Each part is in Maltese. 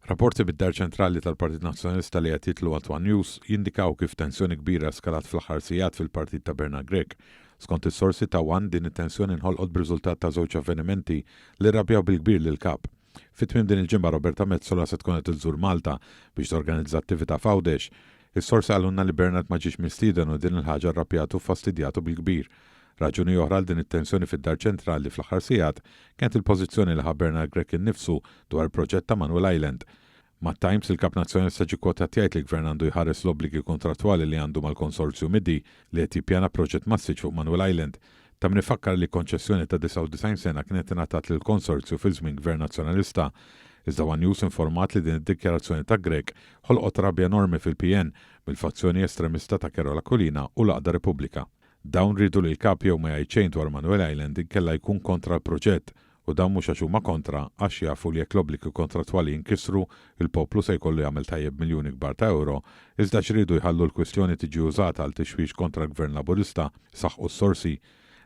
Rapporti bid-dar ċentrali tal-Partit Nazzjonalista li qed jitlu għal News jindikaw kif tensjoni kbira skalat fl-aħħar sigħat fil-Partit ta' Bernard Grech. Skont is-sorsi ta' din it-tensjoni nħolqot b'riżultat ta' żewġ avvenimenti li rrabjaw bil-kbir lil kap. Fit-tmiem din il-ġimgħa Roberta Mezzola se tkun qed iżżur Malta biex torganizza attività f'Għawdex. Is-sorsi għalunna li Bernard ma ġiex mistieden u din il-ħaġa rrabjatu u fastidjatu bil-kbir. Raġuni oħra għal din it-tensjoni fid-dar ċentrali fl-aħħar sigħat kienet il-pożizzjoni li ħa Bernard Grech innifsu dwar il-proġett ta' Manuel Island. Mat-Times il-Kap Nazzjonalista ġie kwotat jgħid li l-Gvern għandu jħares l-obbligi kontrattwali li għandu mal-konsorzju Midi li qed jippjana proġett massiġ fuq Manuel Island. Tam nifakkar li konċessjoni ta' 99 sena kienet ingħatat lill-konsorzju fil-żmien Gvern Nazzjonalista. Iżda News informat li din id-dikjarazzjoni ta' Grech ħolqot rabbja enormi fil-Pn bil-fazzjoni estremista ta' Kerola Kolina u l-Aqda Repubblika. Dawn rridu li l-kap jew ma jgħidxejn dwar Manuel Island inkella jkun kontra l-proġett u dawn mhux għax huma kontra għax jafu li jekk l-obbligi kontrattwali jinkisru il-poplu se jkollu jagħmel tajjeb miljuni kbar ta' euro, iżda x'ridu jħallu l-kwistjoni tiġi użata għal tixwix kontra l-Gvern Laburista saħħu s-sorsi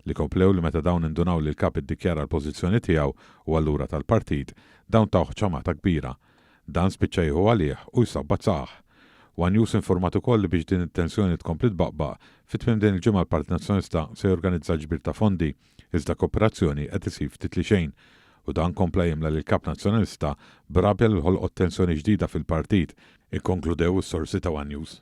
li komplew li meta dawn indunaw li l-kap iddikjara l-pożizzjoni tiegħu u allura tal-partit dawn tawħ ċamata kbira. Dan spiċċa jieħu għalih u jsabbat saħ. News informat ukoll li biex din it-tensjoni tkompli tbaqbaq fit-tmiem din il-ġimgħa l-Partit Nazzjonalista se jorganizza ġbir ta' fondi iżda kooperazzjoni qed isir ftit li xejn u dan kompla jimla lil Kap Nazzjonalista b'rabja li ħolqot tensjoni ġdida fil-partit, ikkonkludew is-sorsi ta' News.